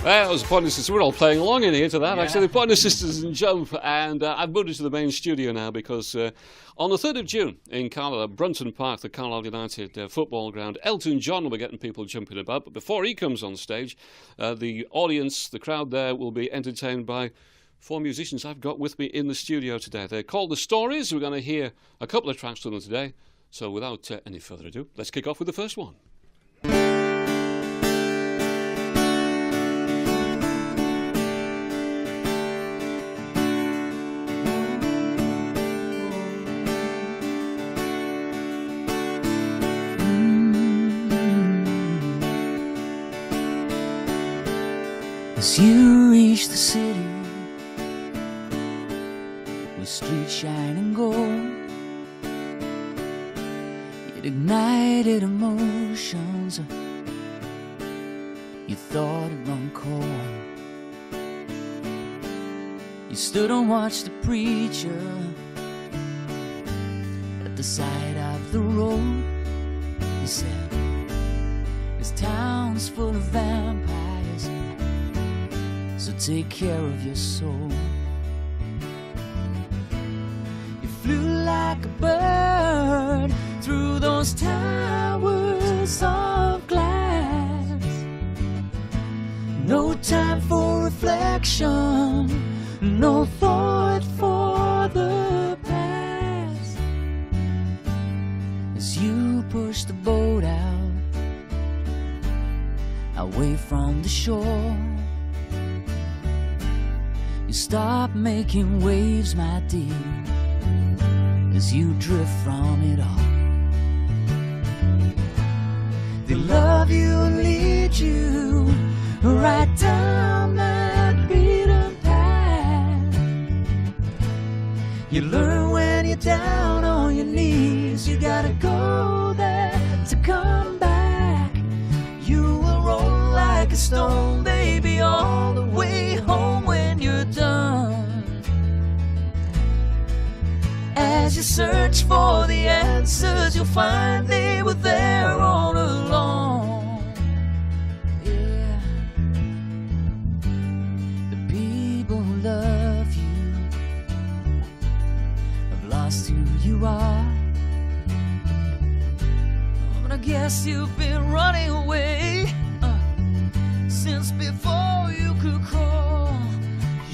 Well, it was the Pointer Sisters. We're all playing along in here to that, actually. The Pointer Sisters and Jump. And I've moved into the main studio now because on the 3rd of June in Carlisle, Brunton Park, the Carlisle United football ground, Elton John will be getting people jumping about. But before he comes on stage, the audience, the crowd there, will be entertained by 4 musicians I've got with me in the studio today. They're called The Stories. We're going to hear a couple of tracks from them today. So without any further ado, let's kick off with the first one. As you reach the city with streets shining gold, it ignited emotions you thought had run cold. You stood and watched the preacher at the side of the road. He said, "This town's full of vampires, so take care of your soul." You flew like a bird through those towers of glass. No time for reflection, no thought for the past. As you push the boat out, away from the shore, you stop making waves, my dear, as you drift from it all. They love you and lead you right down that beaten path. You learn when you're down on your knees, you gotta go there to come back. You will roll like a stone, baby, all the way home when you're done. As you search for the answers, you'll find they were there all along. Yeah, the people who love you have lost who you are. But I guess you've been running away since before you could crawl.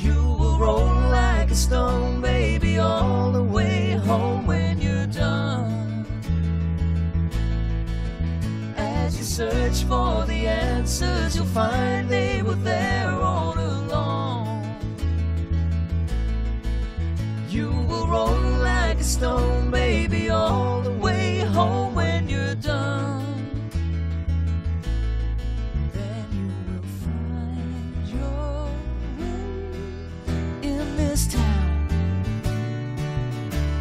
You will roll like a stone, baby, all the way home when you're done. As you search for the answers, you'll find they were there all along. You will roll like a stone, baby, all the way home when you're done. This town,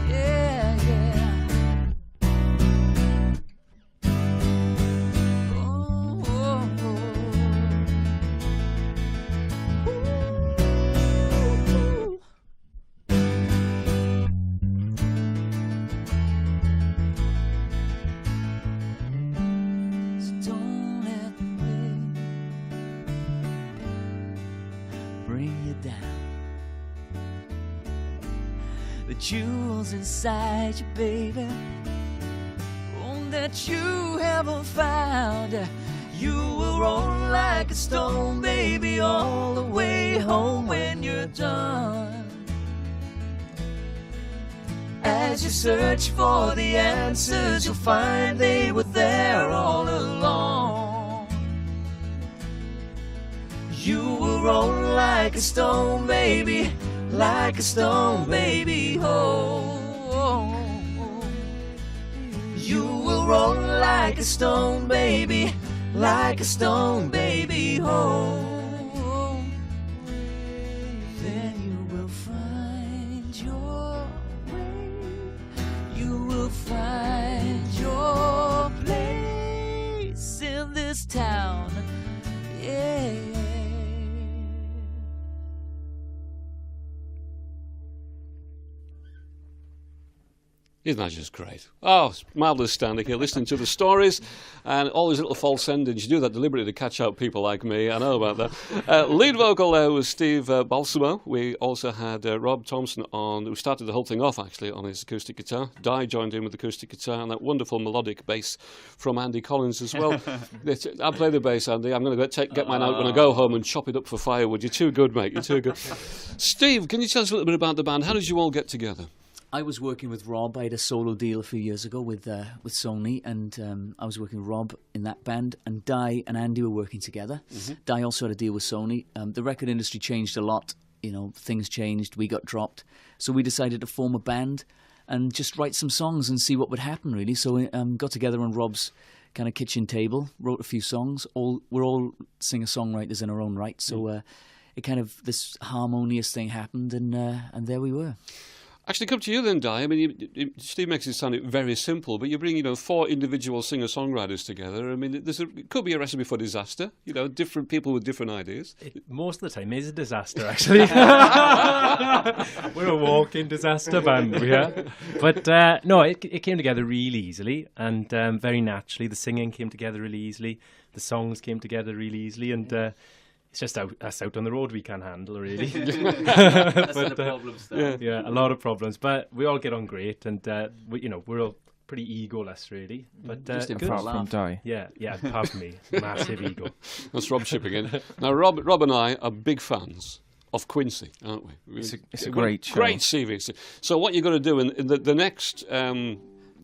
yeah, yeah. Oh, oh, oh. Ooh. So don't let the rain bring you down. The jewels inside you, baby, oh, that you haven't found. You will roll like a stone, baby, all the way home when you're done. As you search for the answers, you'll find they were there all along. You will roll like a stone, baby, like a stone, baby, oh, oh, oh. You will roll like a stone, baby, like a stone, baby, oh, oh. Then you will find your way. You will find your place in this town, yeah. Isn't that just great? Oh, it's marvellous standing here listening to the stories and all these little false endings. You do that deliberately to catch out people like me. I know about that. Lead vocal there was Steve Balsamo. We also had Rob Thompson who started the whole thing off actually on his acoustic guitar. Di joined in with the acoustic guitar and that wonderful melodic bass from Andy Collins as well. I play the bass, Andy. I'm going to get mine out when I go home and chop it up for firewood. You're too good, mate. You're too good. Steve, can you tell us a little bit about the band? How did you all get together? I was working with Rob. I had a solo deal a few years ago with Sony, and I was working with Rob in that band, and Di and Andy were working together. Mm-hmm. Di also had a deal with Sony. The record industry changed a lot. You know, things changed. We got dropped. So we decided to form a band and just write some songs and see what would happen, really. So we got together on Rob's kind of kitchen table, wrote a few songs. We're all singer-songwriters in our own right. So it kind of, this harmonious thing happened, and there we were. Actually, come to you then, Di. I mean, Steve makes it sound very simple, but you bring, 4 individual singer-songwriters together. I mean, it could be a recipe for disaster. Different people with different ideas. Most of the time is a disaster, actually. We're a walking disaster band, we are. But no, it came together really easily and very naturally. The singing came together really easily. The songs came together really easily, and it's just us out on the road we can't handle, really. That's the problems, though. Yeah, a lot of problems. But we all get on great, and we're all pretty egoless, really. But just good. apart from Di. Yeah, apart from me, massive ego. That's Rob chipping in. Now, Rob and I are big fans of Quincy, aren't we? It's a great show. Great CV. So what you've got to do in the next...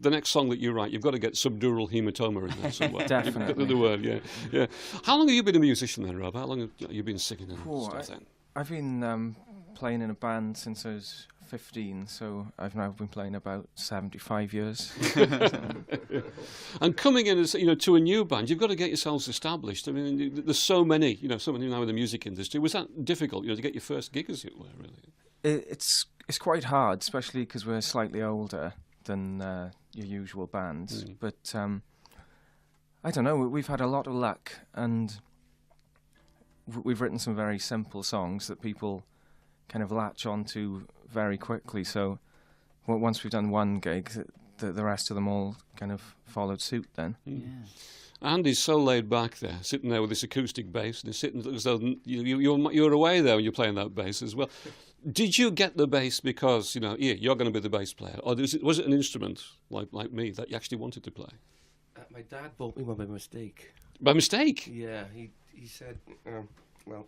the next song that you write, you've got to get subdural hematoma in there somewhere. Definitely. The word, yeah. How long have you been a musician then, Rob? How long have you been singing and stuff then? I've been playing in a band since I was 15, so I've now been playing about 75 years. And coming in as to a new band, you've got to get yourselves established. I mean, there's so many now in the music industry. Was that difficult, to get your first gig, as it were, really? It's quite hard, especially because we're slightly older than your usual bands. But I don't know, we've had a lot of luck, and we've written some very simple songs that people kind of latch onto very quickly. So once we've done one gig, the rest of them all kind of followed suit then. Yeah. Andy's so laid back there, sitting there with this acoustic bass, and he's sitting as though you're away there when you're playing that bass as well. Did you get the bass because, you're going to be the bass player? Or was it an instrument, like me, that you actually wanted to play? My dad bought me one by mistake. By mistake? Yeah, he said, well,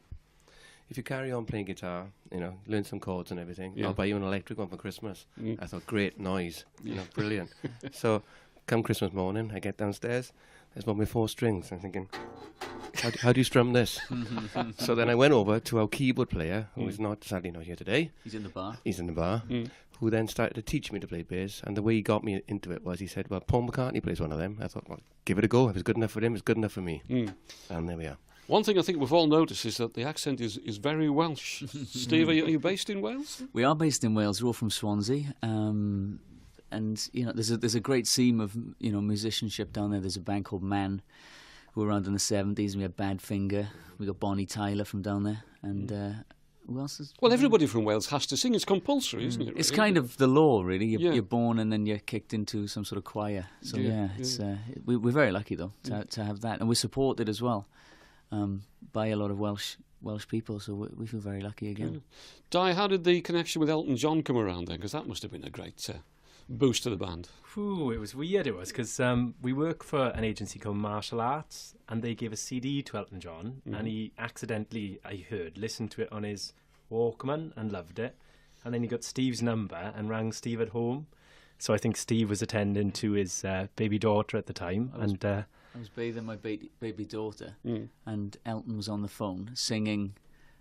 if you carry on playing guitar, learn some chords and everything, I'll buy you an electric one for Christmas. I thought, great noise, brilliant. So come Christmas morning, I get downstairs, there's one with 4 strings. I'm thinking, how do you strum this? So then I went over to our keyboard player, who is sadly not here today. He's in the bar. Who then started to teach me to play bass. And the way he got me into it was he said, well, Paul McCartney plays one of them. I thought, well, give it a go. If it's good enough for him, it's good enough for me. And there we are. One thing I think we've all noticed is that the accent is very Welsh. Steve, are you based in Wales? We are based in Wales. We're all from Swansea. And there's a great scene of musicianship down there. There's a band called Man, who were around in the 70s. We had Badfinger. We got Bonnie Tyler from down there, and who else is? Well, everybody from Wales has to sing. It's compulsory, isn't it? Really? It's kind of the law, really. You're born and then you're kicked into some sort of choir. So it's we're very lucky though to have that, and we're supported as well by a lot of Welsh people. So we feel very lucky again. Di, how did the connection with Elton John come around then? Because that must have been a great boost to the band. It was weird, because we work for an agency called Martial Arts, and they gave a CD to Elton John, and he accidentally, I heard, listened to it on his Walkman and loved it, and then he got Steve's number and rang Steve at home. So I think Steve was attending to his baby daughter at the time, I was bathing my baby daughter, and Elton was on the phone singing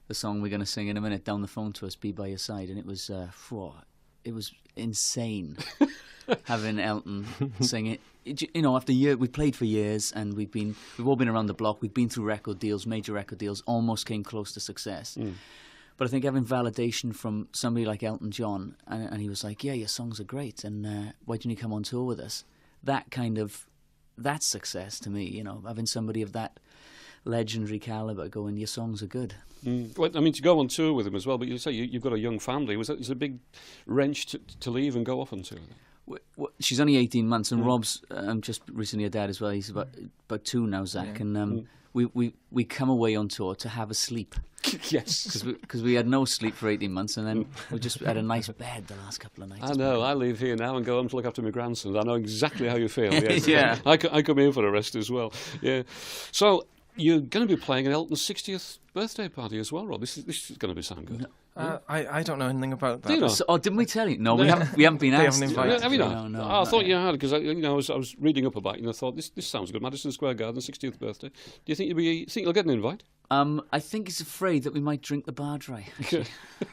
the song we're going to sing in a minute down the phone to us, Be By Your Side, and it was insane having Elton sing it. After we played for years, and we've all been around the block. We've been through record deals, major record deals, almost came close to success. But I think having validation from somebody like Elton John, and he was like, "Yeah, your songs are great, and why don't you come on tour with us?" That's success to me. Having somebody of that legendary caliber going, "Your songs are good." Well, I mean, to go on tour with him as well, but you say you've got a young family. Was it a big wrench to leave and go off on tour? she's only 18 months, and Rob's just recently a dad as well. He's about 2 now, Zach, and we come away on tour to have a sleep. Yes. Because we had no sleep for 18 months, and then we just had a nice bed the last couple of nights. I know. I leave here now and go home to look after my grandsons. I know exactly how you feel. Yes. Yeah. I come here for a rest as well. Yeah. So you're going to be playing at Elton's 60th birthday party as well, Rob. This is going to be sound good. I don't know anything about that. Do you know? So, didn't we tell you? No, we haven't been They asked. haven't invited Have you not? No, I thought you had, because I was reading up about it and I thought this sounds good. Madison Square Garden, 60th birthday. Do you think you'll get an invite? I think he's afraid that we might drink the bar dry. Actually.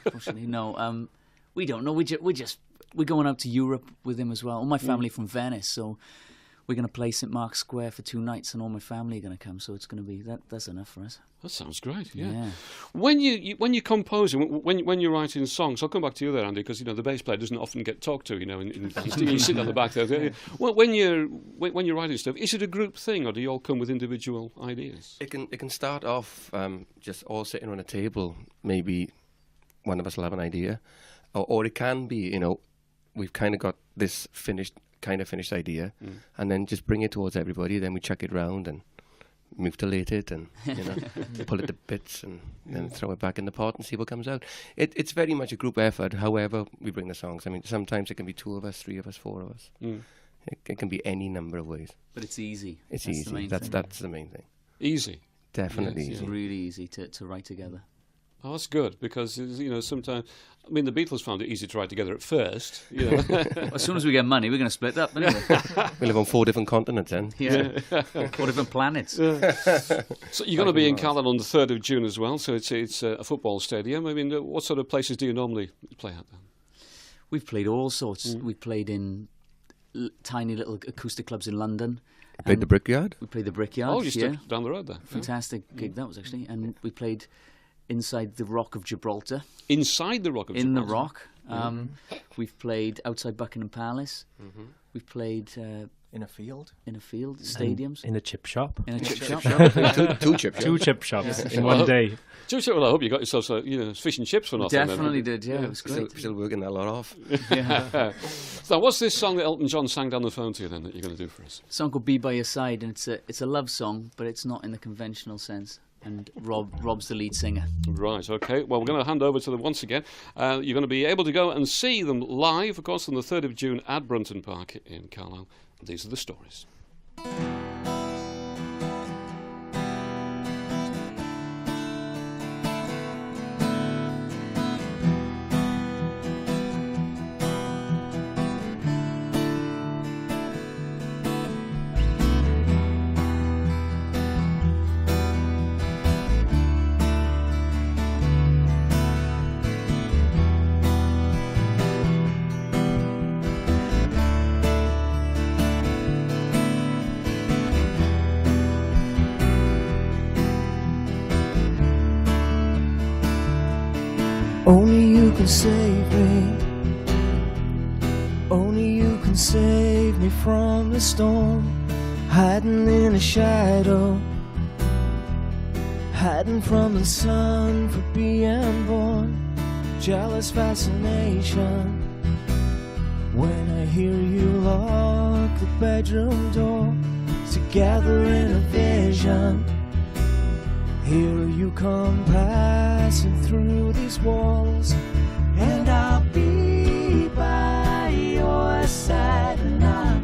Unfortunately, no. We don't know. We're going out to Europe with him as well. All my family from Venice, so we're going to play St Mark's Square for 2 nights, and all my family are going to come. So it's going to be that's enough for us. That sounds great. Yeah. Yeah. When you compose, when you're writing songs, I'll come back to you there, Andy, because the bass player doesn't often get talked to. You sit on the back there. Well, when you're writing stuff, is it a group thing, or do you all come with individual ideas? It can start off just all sitting on a table. Maybe one of us will have an idea, or it can be we've kind of got this finished idea, and then just bring it towards everybody. Then we chuck it round and mutilate it, and pull it to bits, and then throw it back in the pot and see what comes out. It's very much a group effort. However, we bring the songs. I mean, sometimes it can be 2 of us, 3 of us, 4 of us. It can be any number of ways. But it's easy. It's That's easy. The main That's thing. the main thing. Easy. Definitely Yes, easy. It's really easy to write together. Oh, that's good, because sometimes, I mean, the Beatles found it easy to write together at first. As soon as we get money, we're going to split up, anyway. We live on 4 different continents then. Yeah. 4 different planets. So you're going to be in Carlisle on the 3rd of June as well. So it's a football stadium. I mean, what sort of places do you normally play at then? We've played all sorts. We've played in tiny little acoustic clubs in London. Played the Brickyard? We played the Brickyard. Oh, you stuck down the road there. Fantastic gig that was, actually. And we played inside the Rock of Gibraltar. Inside the Rock of In Gibraltar? the Rock. We've played outside Buckingham Palace. We've played In a field? stadiums. In a chip shop. In a chip shop. Two chip shops. 2 chip shops in one day. Well, I hope you got yourself fish and chips for nothing. Definitely did, yeah. It was great. Still working that lot off. Yeah. So what's this song that Elton John sang down the phone to you then that you're going to do for us? A song called Be By Your Side, and it's a love song, but it's not in the conventional sense. And Rob's the lead singer. Right, okay. Well, we're going to hand over to them once again. You're going to be able to go and see them live, of course, on the 3rd of June at Brunton Park in Carlisle. These are the stories. Only you can save me. Only you can save me from the storm. Hiding in a shadow, hiding from the sun for being born. Jealous fascination when I hear you lock the bedroom door. Together in a vision, here you come passing through these walls, and I'll be by your side, and I'll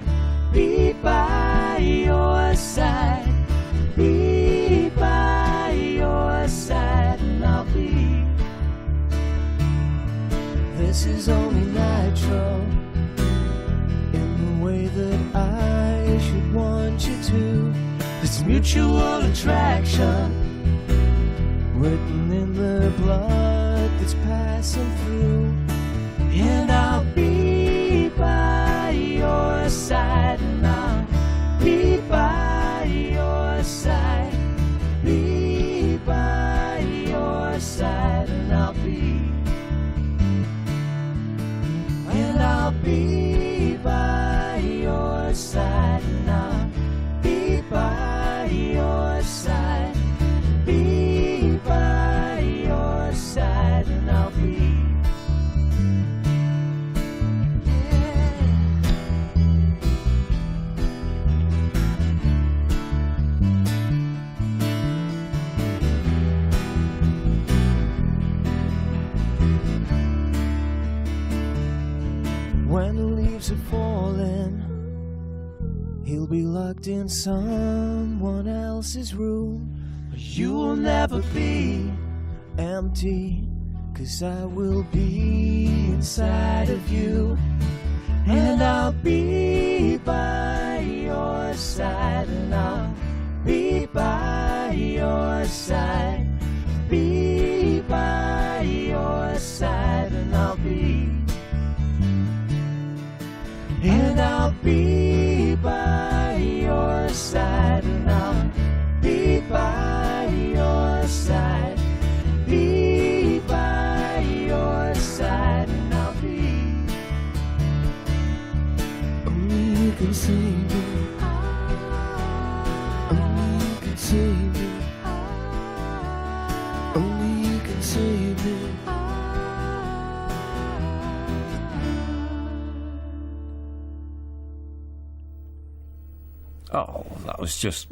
be by your side, be by your side, and I'll be. This is only natural in the way that I should want you to. This mutual attraction written in the blood that's passing through, and I'll be by your side, and I'll be by your side, be by your side, and I'll be by your side, and I'll be by your side, be by your side, and I'll be. Yeah. leaves are falling, he'll be locked in someone else's room. You'll never be empty, 'cause I will be inside of you. And I'll be by your side, and I'll be by your side, be by your side, and I'll be by your side, and I'll be by your side, be by your side, and I'll be. Only you can save me. Only you can save me. Only you can save me. Oh, that was just